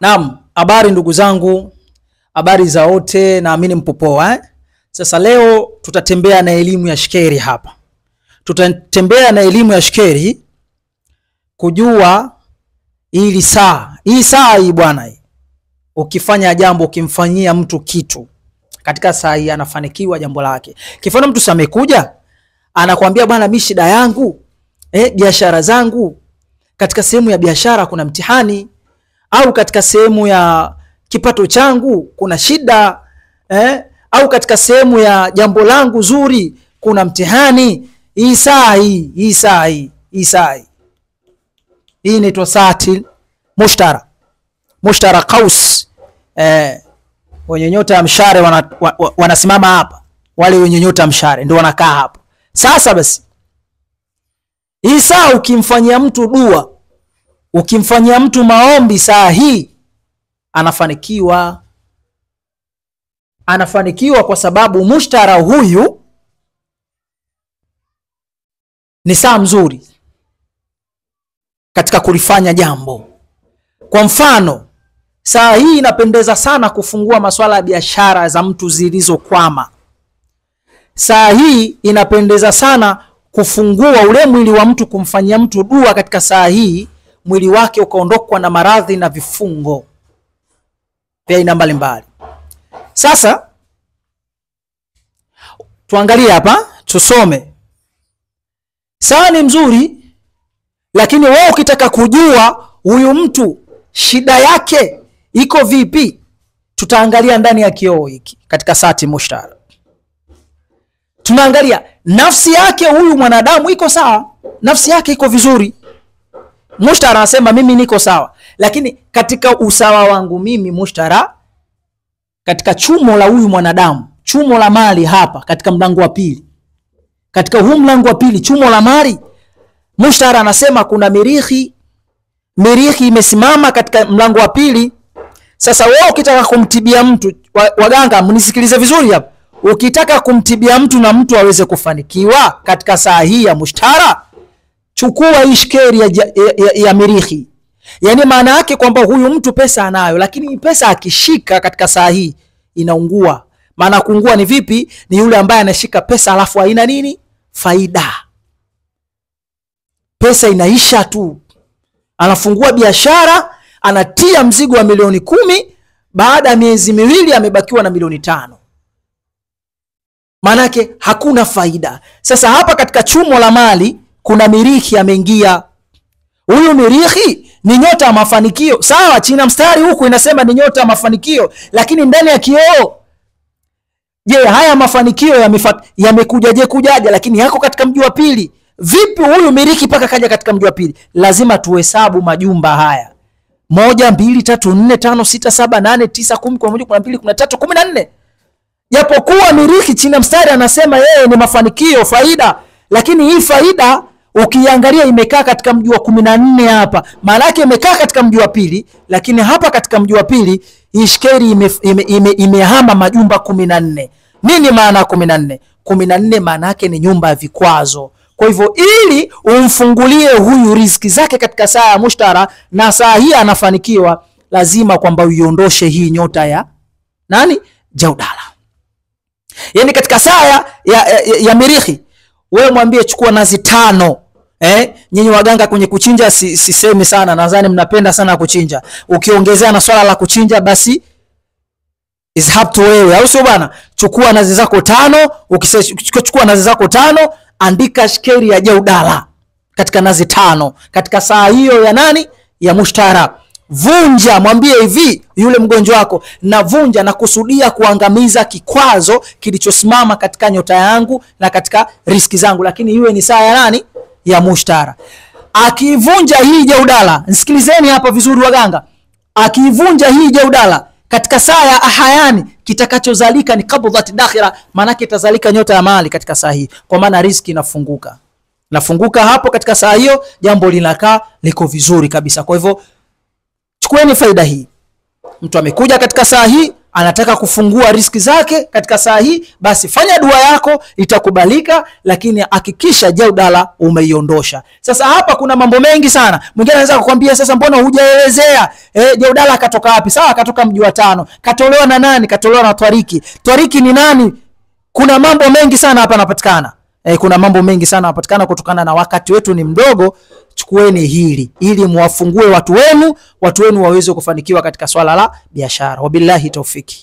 Naam, habari ndugu zangu, habari za wote, naamini mpo poa. Sasa leo tutatembea na elimu ya shkeri hapa. Tutatembea na elimu ya shkeri kujua hii saa hii bwana hii. Ukifanya jambo, ukimfanyia mtu kitu katika saa hii anafanikiwa jambo lake. Kifano mtu samekuja anakuambia bwana mimi shida yangu biashara zangu, katika sehemu ya biashara kuna mtihani, au katika sehemu ya kipato changu kuna shida, au katika sehemu ya jambo langu zuri kuna mtihani. Hii saa hii inaitwa saatil mushtara qaus. Wenye nyota ya mshare wanasimama hapa, wale wenye nyota ya mshare ndio wanakaa hapa. Sasa basi hii saa ukimfanyia mtu dua, ukimfanyia mtu maombi, saa hii anafanikiwa kwa sababu mushtara huyu ni saa mzuri katika kulifanya jambo. Kwa mfano, saa hii inapendeza sana kufungua masuala ya biashara za mtu zilizokwama. Saa hii inapendeza sana kufungua ule mwili wa mtu, kumfanyia mtu dua katika saa hii, mwili wake ukaondokwa na maradhi na vifungo vya aina mbalimbali. Sasa tuangalie hapa, tusome. Saa ni mzuri, lakini wewe ukitaka kujua huyu mtu shida yake iko vipi, tutaangalia ndani ya kioo hiki katika saati mushtara. Tunaangalia nafsi yake, huyu mwanadamu iko sawa, nafsi yake iko vizuri. Mushtara anasema mimi niko sawa, lakini katika usawa wangu mimi mushtara, katika chumo la huyu mwanadamu, chumo la mali hapa katika mlango wa pili, katika huu mlango wa pili chumo la mali, mushtara anasema kuna mirihi imesimama katika mlango wa pili. Sasa wewe ukitaka kumtibia mtu, waganga mnisikilize vizuri hapa, ukitaka kumtibia mtu na mtu aweze kufanikiwa katika saa hii ya mushtara, chukua ishkeri ya mirihi. Yani maana yake kwamba huyu mtu pesa anayo, lakini pesa akishika katika saa hii inaungua. Maana kuungua ni vipi? Ni yule ambaye anashika pesa alafu haina nini? Faida. Pesa inaisha tu. Anafungua biashara, anatia mzigo wa milioni 10, baada ya miezi miwili amebakiwa na milioni 5. Maana yake hakuna faida. Sasa hapa katika chumo la mali kuna mirihi ameingia. Huyu mirihi ni nyota ya mafanikio. Sawa, chini mstari huku inasema ni nyota ya mafanikio, lakini ndani ya kioo, je, haya mafanikio kujaje, lakini yako katika mji wa pili. Vipi huyu mirihi paka kaja katika mji wa pili? Lazima tuhesabu majumba haya. 1 2 3 4 5 6 7 8 9 10 11 12 13 14. Japokuwa mirihi chini mstari anasema yeye ni mafanikio, faida, lakini hii faida ukiangalia imekaa katika mji wa 14 hapa. Maana yake imekaa katika mji wa pili, lakini hapa katika mji wa pili ishkeri imehama majumba 14. Nini maana 14? 14 maana yake ni nyumba ya vikwazo. Kwa hivyo ili umfungulie huyu riziki zake katika saa ya mushtara na saa hii anafanikiwa, lazima kwamba uiondoshe hii nyota ya nani? Jaudala. Yani katika saa ya mirihi, wewe mwambie chukua nazi 5. Nyinyi waganga kwenye kuchinja sisemi sana, nadhani mnapenda sana kuchinja. Ukiongezea na swala la kuchinja, basi is up to wewe, au sio bana? Chukua nazi zako 5. Ukichukua nazi zako 5, andika shkeri ya jaudala katika nazi 5 katika saa hiyo ya nani? Ya mushtara. Vunja, mwambie hivi yule mgonjwa wako, na vunja na kusudia kuangamiza kikwazo kilichosimama katika nyota yangu na katika riski zangu, lakini iwe ni saa ya nani? Ya mushtara. Akivunja hii jaudala, nisikilizeni hapa vizuri waganga, akivunja hii jaudala katika saa ya ahayani, kitakachozalika ni qabdhat dakhira, maana itazalika nyota ya mali katika saa hii, kwa maana riski inafunguka hapo katika saa hiyo, jambo linakaa liko vizuri kabisa. Kwa hivyo chukueni faida hii. Mtu amekuja katika saa hii anataka kufungua riziki zake katika saa hii, basi fanya dua yako itakubalika, lakini hakikisha jaudala umeiondosha. Sasa hapa kuna mambo mengi sana. Mwingine anaweza kukwambia sasa mbona hujaelezea jaudala katoka wapi? Sawa, katoka mji wa tano. Katolewa na nani? Katolewa na Twariki. Twariki ni nani? Kuna mambo mengi sana hapa yanapatikana. Kuna mambo mengi sana yanapatikana. Kutokana na wakati wetu ni mdogo, chukueni hili ili muwafungue watu wenu waweze kufanikiwa katika swala la biashara. Wabillahi taufiki.